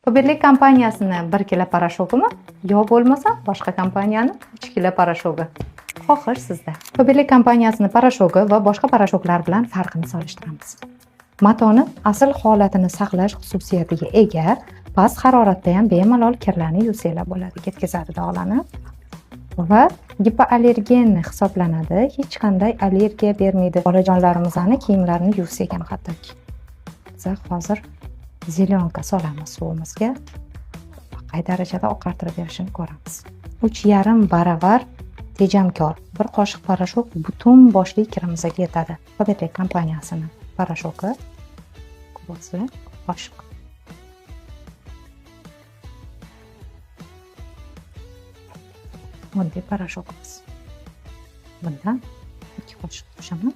Faberlic kompaniyasini 1 kilo parashogimi yo bo'lmasa boshqa kompaniyani 3 kilo parashogi. Xohish sizda. Faberlic kompaniyasini parashogi va boshqa parashoglar bilan farqini solishtiramiz. Matoni asl holatini saqlash xususiyatiga ega, past haroratda ham bemalol kirlarni yuvsanglar bo'ladi, ketkazadi dog'larni. Va gipoallergen hisoblanadi. Hech qanday allergiya bermaydi. Bolajonlarimizning kiyimlarini yuvsak ham hattoki. Biz hozir zelyonka solamiz suvimizga. Qay darajada oqartirib berishini ko'ramiz. 3,5 baravar tejamkor. Bir qoshiq parashok butun boshli kirimizga yetadi. Faberlic kompaniyasini parashoki ko'zi qoshiq. Bunday parashokimiz. Bundan 2 qoshiq qo'shaman.